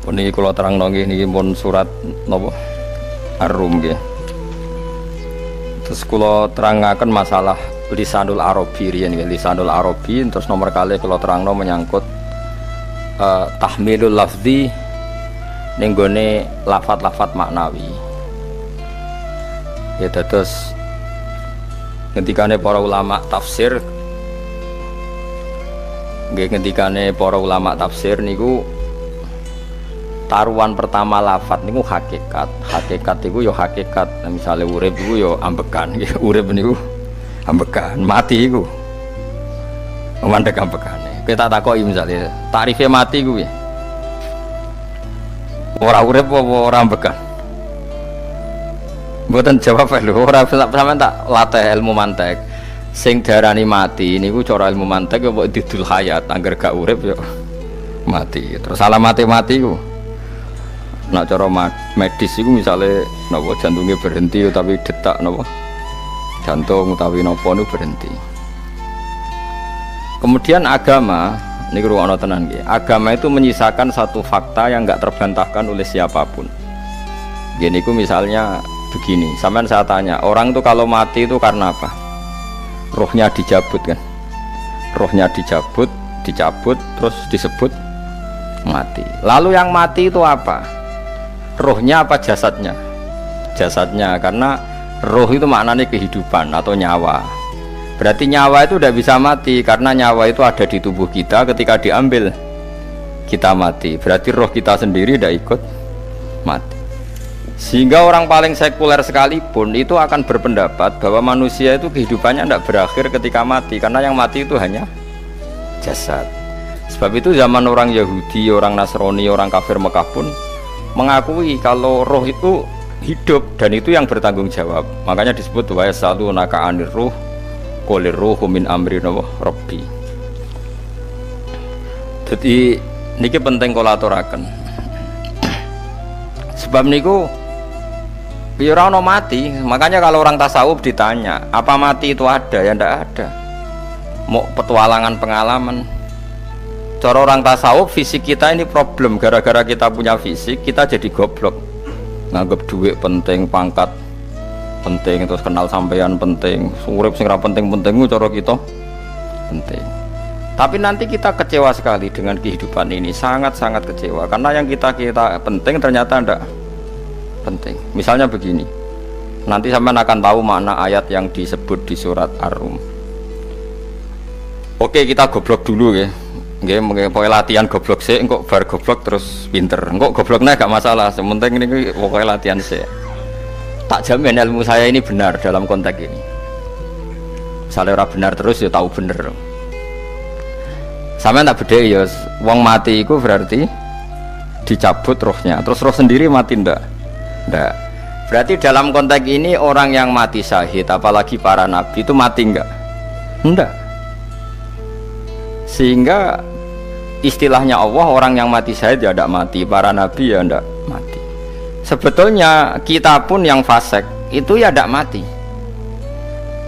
Puniki kula terangno nggih niki pun surat napa Ar-Rum nggih. Terus kula terangaken masalah lisanul arabi riyen nggih, lisanul arabi terus nomor kali kula terangno menyangkut tahmilul lafzi ning gone lafat-lafat maknawi. Ya terus ngendikane para ulama tafsir nggih, ngendikane para ulama tafsir niku taruhan pertama lafat niku hakikat. Hakikat iku ya hakikat. Nah, misalnya urip iku ya ambekan. Urip niku ambekan, mati iku mandek ambekane. Kita takoki misalnya tarife mati iku piye? Ora urip apa ora ambekan? Mboten jawab lho, ora sampean tak latih ilmu mantek. Sing diarani mati niku cara ilmu mantek ya kok didul hayat, angger gak urip ya mati. Terus alamate mati iku nak cara medis itu misalnya napa jantungnya berhenti tapi detak napa jantung utawi napa itu berhenti. Kemudian agama ini ruang tenan nggih. Agama itu menyisakan satu fakta yang enggak terbantahkan oleh siapapun. Gini ku misalnya begini, sampean saya tanya, orang itu kalau mati itu karena apa? Rohnya dicabut kan? Rohnya dicabut terus disebut mati. Lalu yang mati itu apa? Rohnya apa jasadnya? Jasadnya, karena roh itu maknanya kehidupan atau nyawa. Berarti nyawa itu tidak bisa mati karena nyawa itu ada di tubuh kita, ketika diambil kita mati. Berarti roh kita sendiri tidak ikut mati. Sehingga orang paling sekuler sekalipun itu akan berpendapat bahwa manusia itu kehidupannya tidak berakhir ketika mati, karena yang mati itu hanya jasad. Sebab itu zaman orang Yahudi, orang Nasrani, orang kafir Mekah pun mengakui kalau roh itu hidup dan itu yang bertanggung jawab. Makanya disebut wa yasalunaka anir ruh qul ruhu min amri rabbi. Jadi niki penting kula aturaken. Sebab niku ya ora ono mati. Makanya kalau orang tasawuf ditanya, apa mati itu ada? Ya ndak ada. Mau petualangan pengalaman. Cara orang tasawuf fisik kita ini problem, gara-gara kita punya fisik kita jadi goblok, nganggep duit penting, pangkat penting, terus kenal sampean penting, urip sing ra penting-penting cara kita penting. Tapi nanti kita kecewa sekali dengan kehidupan ini, sangat-sangat kecewa karena yang kita penting ternyata ndak penting. Misalnya begini, nanti sampean akan tahu makna ayat yang disebut di surat Ar-Rum. Oke, kita goblok dulu ya. Nggih, pokoke latihan goblok sik, engko bar goblok terus pinter. Engko gobloknya gak masalah, sementing ini pokoke latihan sik. Tak jamin ilmu saya ini benar dalam konteks ini. Misalnya ora benar terus ya tahu bener. Sampeyan tak bedheki ya, wong mati iku berarti dicabut rohnya, terus roh sendiri mati ndak? Ndak. Berarti dalam konteks ini orang yang mati syahid, apalagi para nabi itu mati enggak? Enggak. Sehingga istilahnya Allah, orang yang mati syahid ya tidak mati, para nabi ya tidak mati. Sebetulnya kita pun yang fasik itu ya tidak mati,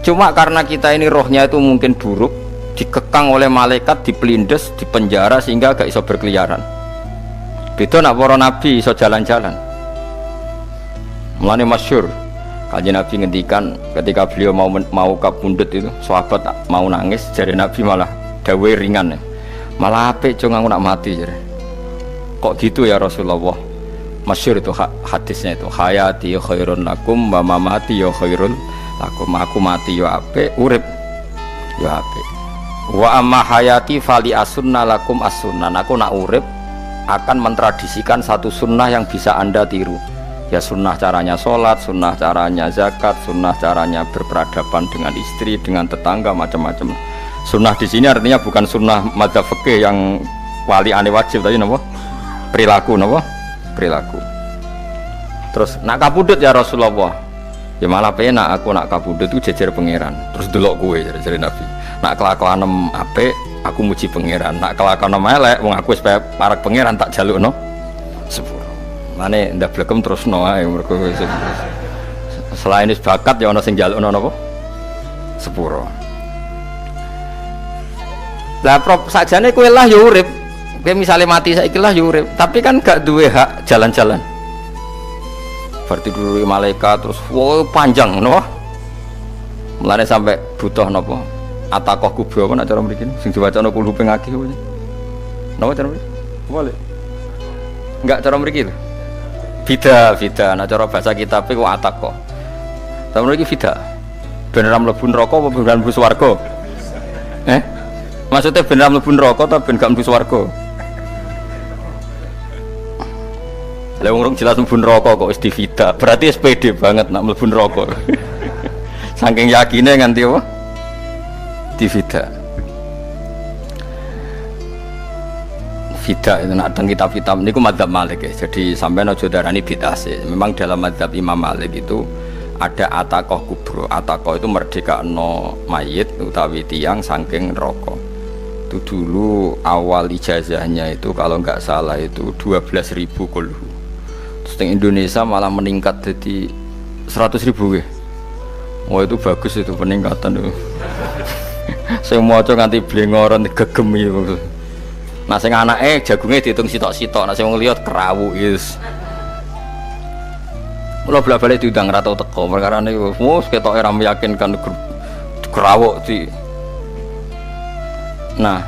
cuma karena kita ini rohnya itu mungkin buruk, dikekang oleh malaikat, dipelindes, dipenjara sehingga gak iso berkeliaran. Beda nak para nabi iso jalan-jalan. Mulane masyhur Kanjeng Nabi ngendikan ketika beliau mau kabundut itu, sahabat mau nangis, jari Nabi malah dawe ringan ya. Malah apik cung aku nak mati jare. Kok gitu ya Rasulullah? Masyhur itu hadisnya itu, hayati khairun lakum wa mamati ya khairul lakum. Aku mati ya apik, urip ya apik. Wa amma hayati fali asunna lakum as-sunnah. Aku nak urip akan mentradisikan satu sunnah yang bisa Anda tiru. Ya sunnah caranya sholat, sunnah caranya zakat, sunnah caranya berperadaban dengan istri, dengan tetangga, macam-macam. Sunnah di sini artinya bukan sunnah madzhab fikih yang wali ane wajib tadi, napa? Perilaku, napa? Perilaku. Terus nak kabudut ya Rasulullah. Ya malah penak aku nak kabudut itu jejer pangeran. Terus delok kowe jare Nabi. Nak kelakuanem apik, aku muji pangeran. Nak kelakuanem elek, wong aku supaya parak pangeran tak jalukno sepuro. Mane ndak blekem terusno ae mergo selain is bakat ya ana sing jalukno napa? Sepuro. Lah prop sajane kowe lah ya urip Kayak misalnya mati saiki lah yo urip, tapi kan gak duwe hak jalan-jalan. Berarti dulu malaikat terus wow panjang no. Mulane sampai butuh napa? Atakoh kubro apa nak cara mriki sing diwacana kulo ping akeh apa. Napa cara mriki? Boleh. Enggak cara mriki lho. Fida, nah cara bahasa kitab iku atakoh. Cara mriki fida. Ben ora mlebu neraka apa ben mlebu swarga? Maksudnya ben ora mlebu neraka ta ben gak mlebu swarga? Lah wong jelas mlebu neraka kok wis divida. Berarti SPD banget nak mlebu neraka. Saking yakine nganti apa? Divida. Vida itu nak teng kitab-kitab niku madzhab Malik ya. Jadi sampean aja darani bid'ah sih. Memang dalam madzhab Imam Malik itu ada atakoh kubro. Atakoh itu merdekakno mayit utawi tiyang saking neraka. Itu dulu awal ijazahnya itu kalau nggak salah itu 12.000 kulhu. Terus di Indonesia malah meningkat jadi 100.000 ya. Wah itu bagus itu peningkatan itu. Saya mau coba nganti blengoran gegem itu. Nah sing anake jagungnya dihitung sitok-sitok, nah sing wong liya kerawu is. Kula bolak-balik diundang ra tau teko, perkara niku wis ketoke ra meyakinkan kerawuk di. Nah,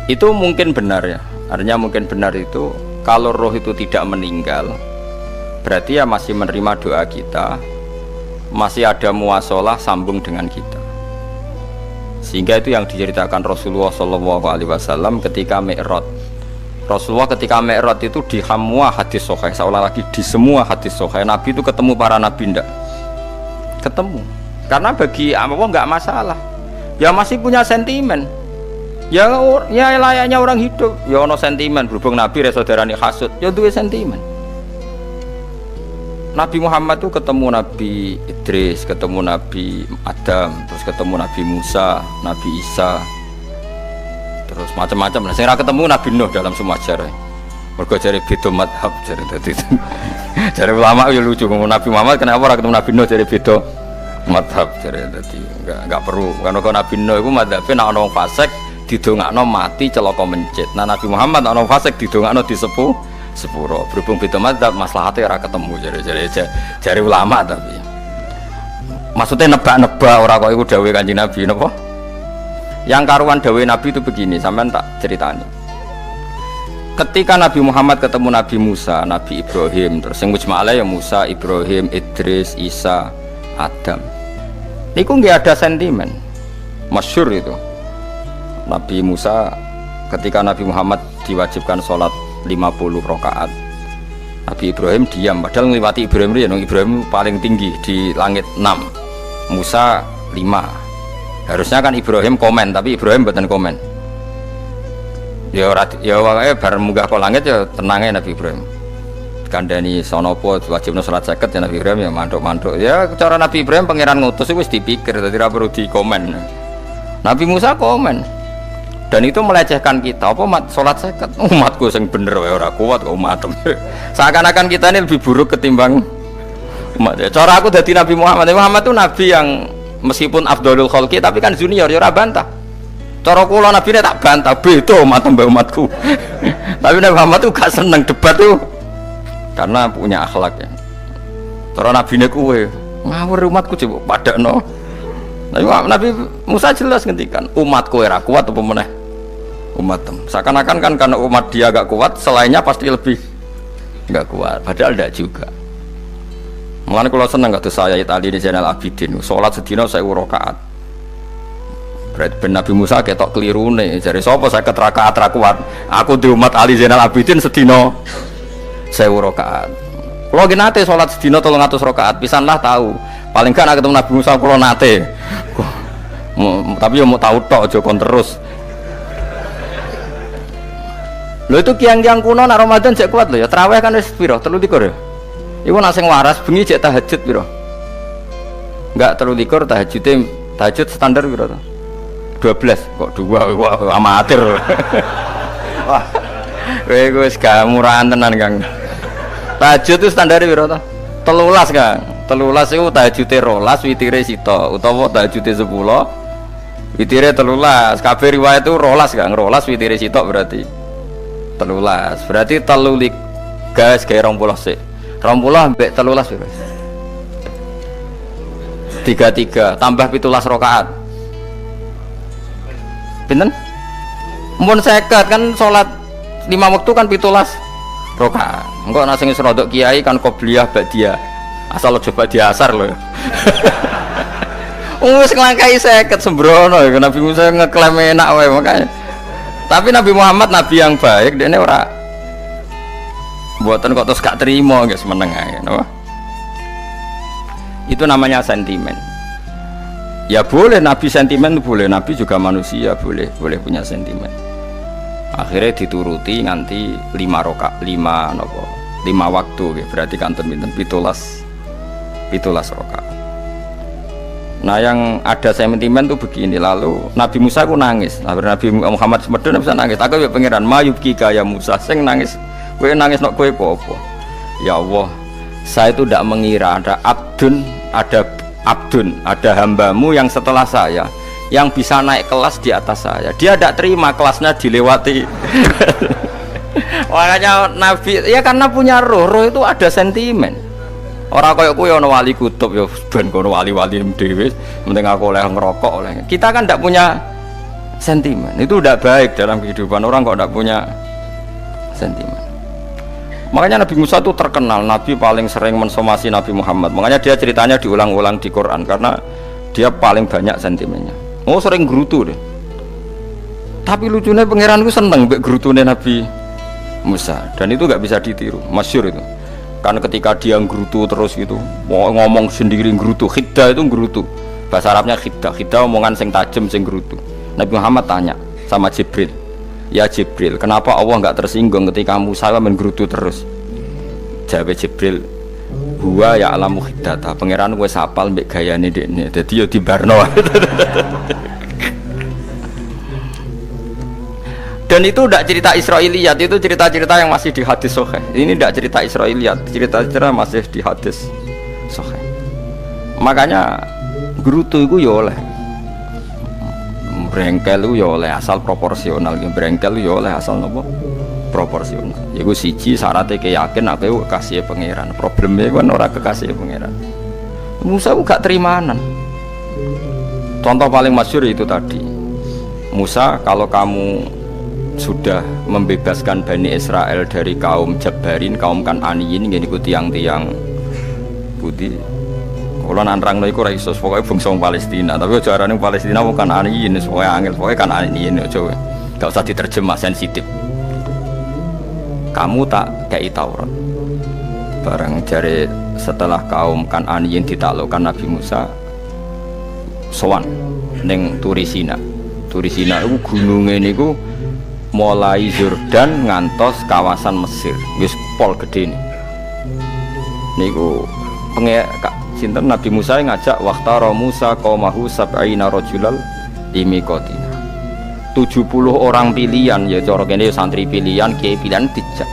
itu mungkin benar ya. Artinya mungkin benar itu kalau roh itu tidak meninggal, berarti ya masih menerima doa kita, masih ada muasalah sambung dengan kita. Sehingga itu yang diceritakan Rasulullah SAW ketika Mi'raj. Rasulullah ketika Mi'raj itu di semua hadis sahih, seolah lagi di semua hadis sahih Nabi itu ketemu para nabi ndak? Ketemu. Karena bagi Allah nggak masalah. Ya masih punya sentimen. Ya layaknya orang hidup. Ya ono sentimen berhubung Nabi saudarane hasud, ya duwe sentimen. Nabi Muhammad itu ketemu Nabi Idris, ketemu Nabi Adam, terus ketemu Nabi Musa, Nabi Isa, terus macam-macam. Nah, saya ketemu Nabi Nuh dalam semua sejarah. Mergo jare beda madhab jare dadi. Jare ulama ya lucu ngomong Nabi Muhammad kenapa ora ketemu Nabi Nuh jare beda madhab jare dadi enggak perlu. Karena Nabi Nuh iku madhabe nek ana wong fasik didongakno mati celaka mencit. Nah Nabi Muhammad ana wong fasik didongakno disepuh sepuro. Berhubung beda madzhab maslahatnya ora ketemu jare ulama tapi maksudnya nebak-nebak ora kok iku dawuhe Kanjeng Nabi napa yang karuan dawuhe Nabi itu begini sampean tak ceritani ketika Nabi Muhammad ketemu Nabi Musa, Nabi Ibrahim terus sing mujma'ala ya Musa, Ibrahim, Idris, Isa, Adam niku nggak ada sentimen masyhur itu Nabi Musa ketika Nabi Muhammad diwajibkan sholat 50 rakaat. Nabi Ibrahim diam padahal ngliwati Ibrahim ya Ibrahim paling tinggi di langit 6. Musa 5. Harusnya kan Ibrahim komen tapi Ibrahim mboten komen. Ya wae bar munggah ke langit ya tenange Nabi Ibrahim. Kandhani sanapa wajibna salat 50 ya Nabi Ibrahim ya mantuk-mantuk. Ya cara Nabi Ibrahim pangeran ngutus wis dipikir dadi ora perlu dikomen. Nabi Musa komen. Dan itu melecehkan kita apa sholat seket umatku yang bener ora kuat kok umatem seakan-akan kita ini lebih buruk ketimbang umat ya. Cara aku dari Nabi Muhammad itu Nabi yang meskipun Abdulul Khalqi tapi kan junior ya ora bantah cara kula Nabi ini tak bantah beda umatem mbak umatku tapi Nabi Muhammad itu gak seneng debat tuh karena punya akhlak ya cara Nabi ini kuwe ngawur umatku coba padakno Nabi Musa jelas ngendikan umatku ora kuat apa meneh umatem seakan-akan kan karena umat dia agak kuat selainnya pasti lebih enggak kuat padahal tidak juga mulane kalau seneng kata saya Ali di Zainal Abidin sholat sedina 1000 rakaat berarti ben Nabi Musa ketok kelirune jare sapa 50 rakaat ra kuat aku di umat Ali Zainal Abidin sedina 1000 rakaat kalau nate sholat sedina 300 rakaat pisanlah tahu paling kan ketemu Nabi Musa kalau nate tapi ya mau tahu tok aja kon terus lho itu kiang-kiang kuno nak Ramadan cek kuat lho ya tarawih kan wis piro 23 ya iku nak sing waras bengi cek tahajud piro enggak 23 tahajud standar piro 12 kok 2 wah amatir wah kowe wis gak murahan tenan Kang tahajud itu standar piro to 13 Kang 13 itu tahajude 12 witire sita utawa tahajude 10 witire 13 kabeh riwayat itu 12 Kang 12 witire sita berarti 13. Berarti telu gas kayak 20 sik. 20 ambek 13 wis. 33 tambah 17 rakaat. Pinten? Mun 50 kan salat 5 waktu kan 17 rakaat. Engko nek sing rodok kiai kan qobliyah ba'diyah. Asal coba diasar lho. Wis nglangkai 50 sembrono ya Nabi Musa ngeklaim enak wae makanya. Tapi Nabi Muhammad nabi yang baik, dekne ora buatan kok terus gak terima guys meneng ae napa. Itu namanya sentimen. Ya boleh Nabi sentimen boleh, Nabi juga manusia boleh punya sentimen. Akhirnya dituruti nganti 5 waktu gitu. Berarti kanton pinten 17 rakaat. Nah yang ada sentimen tuh begini, lalu Nabi Musa ku nangis. Nabi Muhammad semedon bisa nangis. Aku ya pangeran mayubki kaya Musa sing nangis. Kowe nangis nok kowe apa? Ya Allah, saya itu tidak mengira ada abdun, ada hambamu yang setelah saya yang bisa naik kelas di atas saya. Dia tidak terima kelasnya dilewati. Makanya Nabi ya karena punya roh itu ada sentimen. Orang kayak kowe ana wali kutub ya ben kono wali-wali dhewe, penting aku oleh ngerokok oleh. Kita kan tidak punya sentimen. Itu tidak baik dalam kehidupan orang kok tidak punya sentimen. Makanya Nabi Musa itu terkenal Nabi paling sering mensomasi Nabi Muhammad. Makanya dia ceritanya diulang-ulang di Quran karena dia paling banyak sentimennya. Oh sering gerutu deh. Tapi lucunya pangeran itu seneng mbek gerutune Nabi Musa dan itu nggak bisa ditiru, masyhur itu. Karena ketika dia gerutu terus gitu, mau ngomong sendiri gerutu, khiddah itu gerutu. Bahasa Arabnya khiddah omongan sing tajem sing gerutu. Nabi Muhammad tanya sama Jibril. Ya Jibril, kenapa Allah nggak tersinggung ketika Musa menggerutu terus? Jawab Jibril, huwa ya alamu khidata. Pangeran gue sapal mbek gayane dekne. Dadi yo dibarno. Dan itu tidak cerita Israiliyat, itu cerita-cerita yang masih di hadis sahih. Ini tidak cerita Israiliyat, cerita-cerita masih di hadis sahih. Makanya gerutu itu ya oleh brengkel itu ya oleh asal proporsional, brengkel itu ya oleh asal nopo proporsional. Iku siji syaratnya keyakin aku kekasih pangeran. Problemnya kan orang kekasih pangeran. Musa gak terimanan. Contoh paling masyhur itu tadi. Musa, kalau kamu sudah membebaskan Bani Israel dari kaum Jabbarin, kaum Kan'aniyin, ngene iku tiang-tiang putih. Kalau nantrang iku ora iso, pokoke bangsa Palestina, tapi aja arane Palestina bukan Kan'aniyin, pokoke angel, pokoke Kan'aniyin aja. Enggak usah diterjemah sensitif. Kamu tak kei Taurat. Barang jare setelah kaum Kan'aniyin ditaklukkan Nabi Musa sowan ning Turisina. Turisina iku gununge niku mulai Yordan ngantos kawasan Mesir, wis pol gede niku sinten Nabi Musa ngajak waqtara Musa qaumahu sab'ina rajulal limiqatina. 70 orang pilihan ya cara kene santri pilihan, kiai pilihan dijak.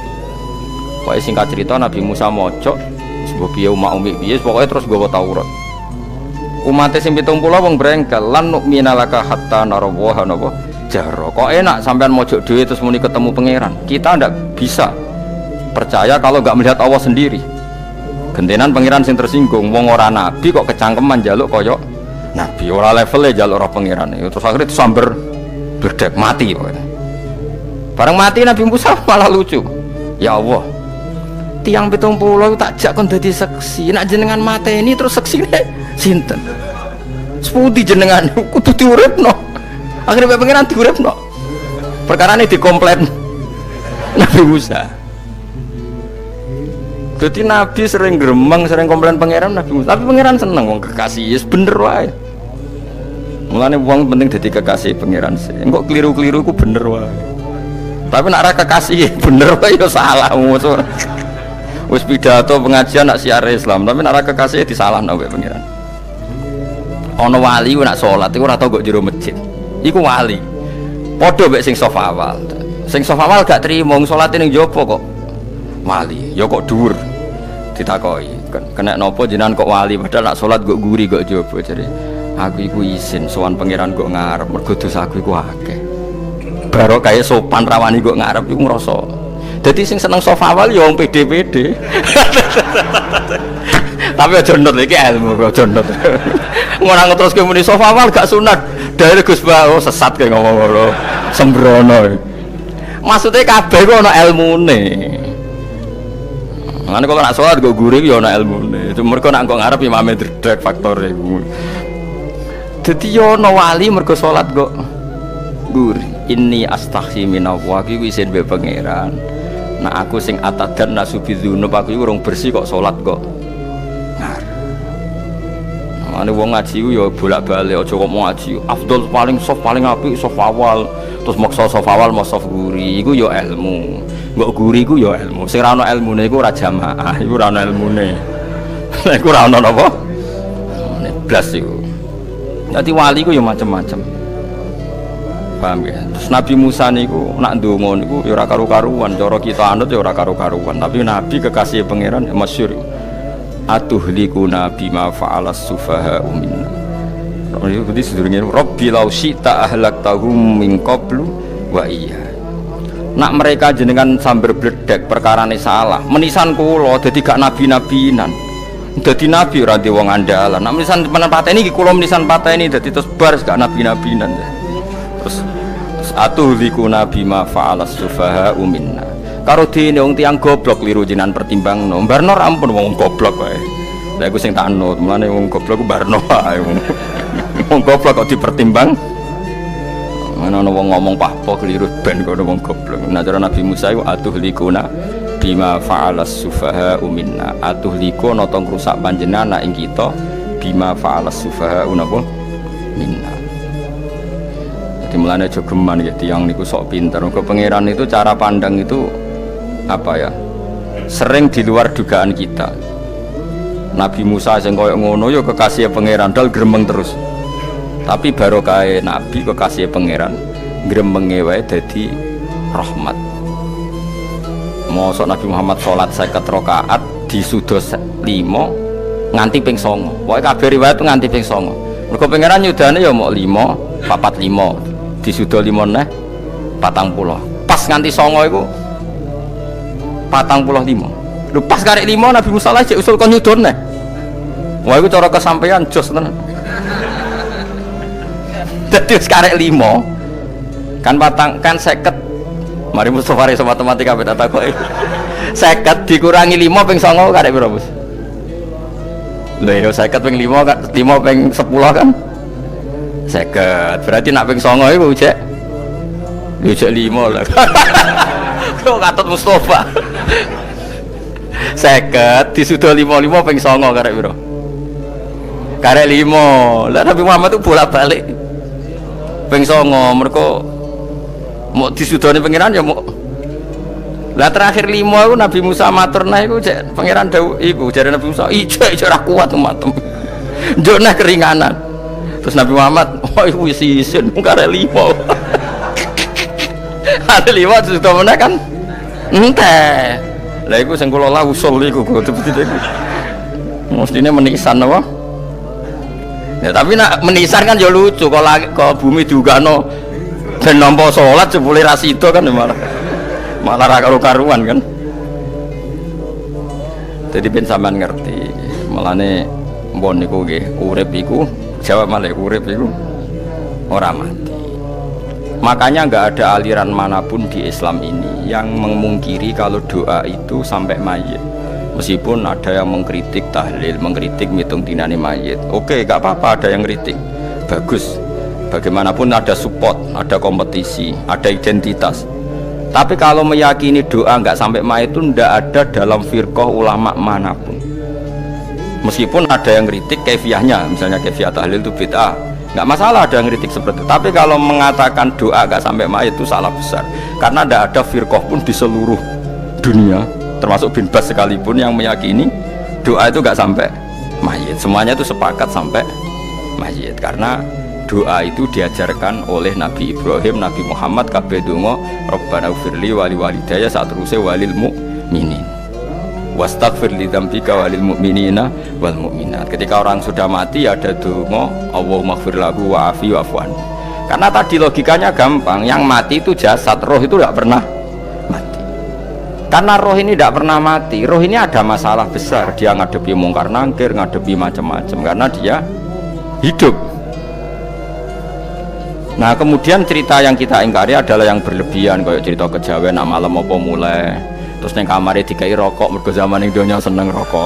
Pokoke singkat cerita Nabi Musa mojok sebab piye umat piye pokoke terus nggawa Taurat. Umate sing 70 wong brengkel lan nu'mina laka hatta narawaha napa jaro. Kok enak sampean mojok dhewe terus muni ketemu pangeran. Kita ndak bisa percaya kalau nggak melihat Allah sendiri. Gentenan pangeran sing tersinggung, wong ora nabi kok kecangkeman njaluk kaya nabi, ora levelnya njaluk ora pangeran. Terus akhirnya sambar berdek mati pokoknya. Bareng mati Nabi Musa malah lucu. Ya Allah, tiang 70 tak jak kon dadi seksi. Nek jenengan mateni terus seksine sinten? Sepundi jenengan kudu diuripno. Akhirnya pangeran diuripno. Perkarane dikomplain Nabi Musa. Jadi Nabi sering gremeng, sering komplain pangeran Nabi Musa. Tapi pangeran seneng wong kekasih, yes bener wae. Mulane wong penting dadi kekasih pangeran sih. Engko keliru-keliru ku bener wae. Tapi nek ora kekasih bener wae ya salah musuh. Wis pidato pengajian nak siar Islam, tapi nek ora kekasih disalahno wae pangeran. Ana wali ku nak salat iku ora tau kok jero masjid. Iku wali. Padha mek sing saf awal. Sing saf awal gak trimo salate ning jopo kok. Wali, ya kok dhuwur ditakoki. Kena napa jenengan kok wali padahal nak salat kok guri kok jaba jare. Aku iku izin sowan pangeran kok ngarep mergo dosa aku iku akeh. Barokah sopan rawani kok ngarep iku ngrasa Jadi sing seneng sofawal ya wong PD-PD. Tapi aja ndot iki ilmu aja ndot. Ngono terus muni sofawal gak sunat. Dari Gus Bawo sesat kayak ngomong ngono. Sembrono. Maksudnya kabeh ku ana ilmune. Ngene kok nak salat go guri ya ana ilmune. Itu mergo nak kok ngarep imame dredeg faktore iku. Dadi yo ana wali mergo salat kok guri. Inni astaghfi minallah iki isin be pangeran. Nah aku sing atadan nasubidzunub aku iki urung bersih kok salat kok. Ane wong ngaji ku ya bolak-balik aja kok mau ngaji. Afdol paling soft paling apik soft awal. Terus maksa soft awal mau soft guri iku ya ilmu. Mbok guri ku ya ilmu. Sing ora ana ilmune iku ora jamaah, iku ora ana ilmune. Nek ora ana napa? Nek blas iku. Dadi wali ku ya macam-macam. Paham ya? Terus Nabi Musa niku nak ndonga niku ya ora karu-karuan, cara kita anut ya ora karu-karuan, tapi Nabi kekasih pangeran ya masyhur. Atuhlikuna bima fa'alas sufaha minna. Jadi sedurunge Rabbi law syi'ta ahlaktahum min qablu wa iya. Nak mereka jenengan sambar bledek perkarane salah, menisan kula dadi gak nabi-nabinan. Dadi nabi ora di wong andalan. Nak menisan pateni iki kula menisan pateni dadi terus bar gak nabi-nabinan. Terus atuhlikuna bima fa'alas sufaha minna. Karo dene wong tiyang goblok liru jenengan pertimbangno. Barno ampun wong goblok wae. Lah iku sing tak anut, mulane wong goblok ku barno wae. Wong goblok kok dipertimbang. Ana wong ngomong pahpo keliru ben kono wong goblok. Nah cara Nabi Musa iku atuhlikuna bima fa'alas sufaha minna. Atuhliku ana tong rusak panjenengan ing kita bima fa'alas sufaha napa minna. Jadi mulane aja geman ya tiyang niku sok pinter. Mergo pangeran itu cara pandang itu apa ya sering di luar dugaan kita. Nabi Musa sing koyo ngono ya kekasih pangeran dal gremeng terus, tapi barokah Nabi kekasih pangeran gremenge wae dadi rahmat. Mosok Nabi Muhammad salat 50 rakaat disudo 5 nganti ping 9. Pokoke kabeh riwayat nganti ping 9. Mergo pangeran nyudane ya mok 5 45 disudo 5 neh 40. Pas nganti 9 iku 45. Lho pas karek 5 Nabi Musa lagi usul kon nyudon neh. Wah iku cara kesampaian jos tenan. Dadi wis karek 5 kan patang kan 50. Mari Mustofa iso matematika bet takoki. 50 dikurangi 5 ping 9 karek piro, Bos? Lho ya 50 ping 5 kan 5 ping 10 kan 50. Berarti nak ping 9 iku jek 5 lah. Kok katut Mustofa. 50 disudo 55 ping 9 karek piro? Karek 5. Lah Nabi Muhammad itu bolak-balik ping 9 mergo mau disudone pangeran ya mau. Lah terakhir 5 iku Nabi Musa matur nah iku cek pangeran dawuh iku jare Nabi Musa ijo ora kuat umatem. Njone keringanan. Terus Nabi Muhammad oh iku wis isin karek 5. Ada 5 disudo meneh kan enteh. Lah iku sing kula la usul iku betul-betul iku. Mestine menisan apa? Ya tapi nak menisan kan ya lucu kalau bumi diugano ben nampa salat jebule ra sida kan malah ra karo-karuan kan. Jadi ben sampean ngerti. Mulane mbon niku nggih urip iku jawab malih urip iku ora mati. Makanya nggak ada aliran manapun di Islam ini yang memungkiri kalau doa itu sampai mayit. Meskipun ada yang mengkritik tahlil, mengkritik mitung dinani mayit. Oke, nggak apa-apa ada yang kritik. Bagus. Bagaimanapun ada support, ada kompetisi, ada identitas. Tapi kalau meyakini doa nggak sampai mayit itu nggak ada dalam firqah ulama manapun. Meskipun ada yang kritik kefiahnya, misalnya kefiah tahlil itu bid'ah. Nggak masalah ada yang kritik seperti itu, tapi kalau mengatakan doa gak sampai mayit itu salah besar karena tidak ada firqah pun di seluruh dunia termasuk bin Bas sekalipun yang meyakini doa itu gak sampai mayit. Semuanya itu sepakat sampai mayit karena doa itu diajarkan oleh Nabi Ibrahim, Nabi Muhammad kabeh donga Rabbana ufirli wali walidayya saat terusé walil mu'minin wastaghfir li dzambika walil mu'minina wal mu'minat. Ketika orang sudah mati ada donga Allahumma ighfir lahu wa afi wa'fu anhu. Karena tadi logikanya gampang, yang mati itu jasad, roh itu tidak pernah mati. Karena roh ini tidak pernah mati. Roh ini ada masalah besar, dia ngadepi mungkar nangkir, ngadepi macam-macam karena dia hidup. Nah kemudian cerita yang kita ingkari adalah yang berlebihan, kayak cerita kejawen nak malam apa mulai terus neng kamar dikai rokok, mergo zaman ning donya seneng rokok.